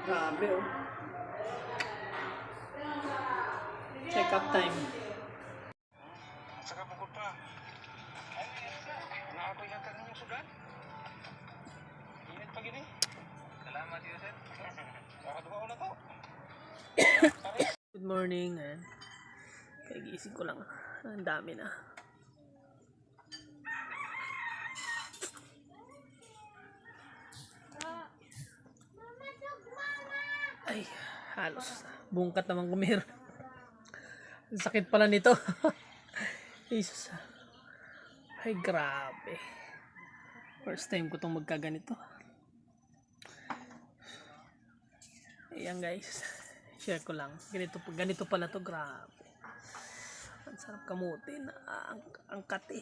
Grabe oh. Check up time. Saka bukod pa. Naakoy yata ninyo sudan. Init pa gini. Salamat yun, sir. Nakaduwa ko na to. Good morning. Kagising ko lang. Ang dami na. Ay, halos bungkat naman kumir. Ang sakit pala nito. Jesus. Ay, grabe. First time ko itong magkaganito. Ayan guys. Share ko lang. Ganito pala to, grabe. Ang sarap kamutin. Ang kati.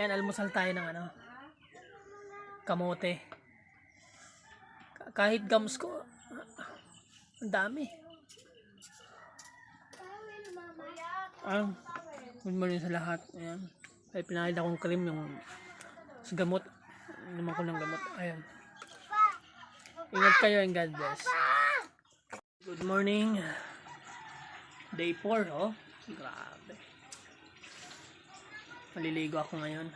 Ayan, almusal tayo ng kamote. Kahit gums ko, ang dami. Good morning sa lahat. Ayan. Ay, pinahid akong cream yung sa gamot. Naman ko ng gamot. Ayan. Ingat kayo and God bless. Good morning. Day 4, oh. Grabe. Maliligo ako ngayon.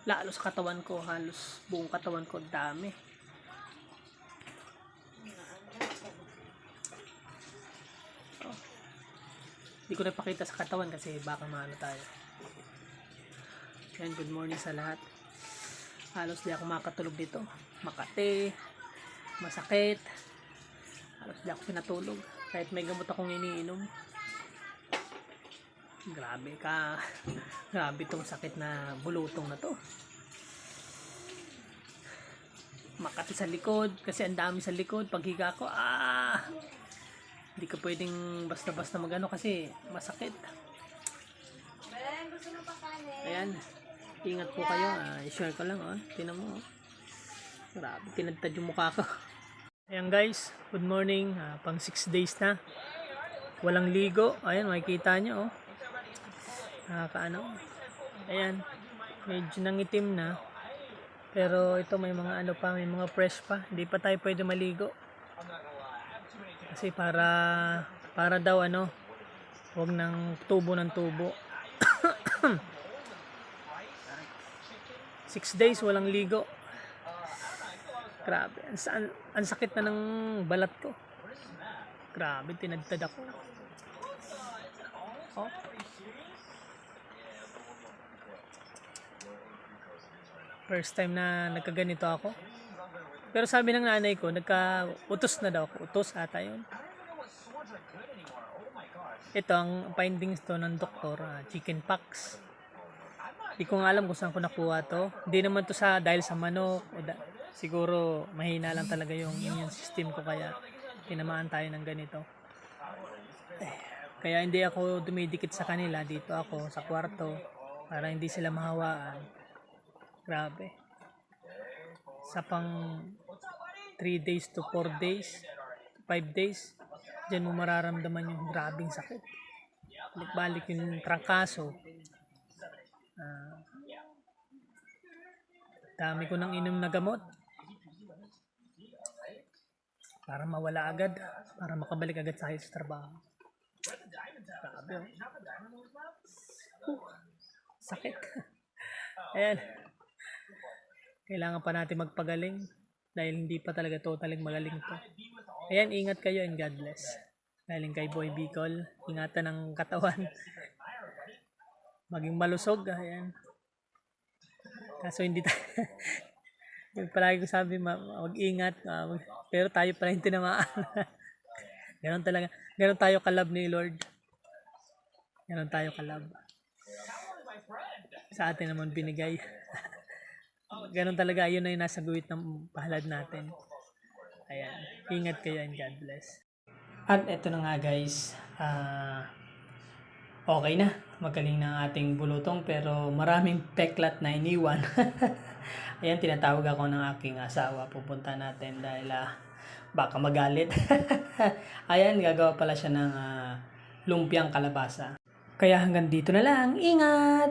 Lalo sa katawan ko, halos buong katawan ko, dami. Oh. Hindi ko napakita sa katawan kasi baka maano tayo. Yan, good morning sa lahat. Halos di ako makatulog dito. Makati, masakit. Halos di ako pinatulog. Kahit may gamot akong iniinom. Grabe itong sakit na bulutong na to. Makati sa likod kasi ang dami sa likod. Paghiga ko, hindi ka pwedeng basta-basta magano kasi masakit. Ayan, ingat po kayo. I-share ko lang, oh. Tingnan mo, oh. Grabe, tinadtad yung mukha ko. Ayan guys, good morning. Pang 6 days na. Walang ligo. Ayan, makikita nyo, oh. Ayan, medyo nangitim na, pero ito may mga may mga fresh pa, hindi pa tayo pwede maligo kasi para daw wag ng tubo 6 days walang ligo. Grabe, ang sakit na ng balat ko. Grabe, tinadtad ako. Oh. First time na nagkaganito ako. Pero sabi ng nanay ko, utos na daw ako. Utos ata yun. Ito ang findings to ng doktor, chicken pox. Hindi ko nga alam kung saan ko nakuha to. Hindi naman to dahil sa manok. Siguro mahina lang talaga yung immune system ko kaya tinamaan tayo ng ganito. Kaya hindi ako dumidikit sa kanila. Dito ako sa kwarto para hindi sila mahawaan. Grabe. Sa pang 3 days to 4 days, 5 days, dyan mo mararamdaman yung grabing sakit. Balik yung trangkaso. Dami ko nang inom na gamot. Para mawala agad. Para makabalik agad sa trabaho. Grabe. Sakit. Ayan. Kailangan pa natin magpagaling dahil hindi pa talaga totaling magaling to. Ayan, ingat kayo and God bless. Galing kay Boy Bicol, ingatan ng katawan. Maging malusog, ayan. Kaso hindi tayo, palagi ko sabi, mag-ingat, pero tayo pala yung tinamaan. Ganon talaga, ganon tayo kalab ni Lord. Ganon tayo kalab. Sa atin naman binigay. Ganon talaga, yun na yung nasa guhit ng pahalad natin. Ayan, ingat kayo and God bless. At eto na nga guys, okay na, magaling na ang ating bulutong pero maraming peklat na iniwan. Ayan, tinatawag ako ng aking asawa, pupunta natin dahil baka magalit. Ayan, gagawa pala siya ng lumpiang kalabasa. Kaya hanggang dito na lang, ingat!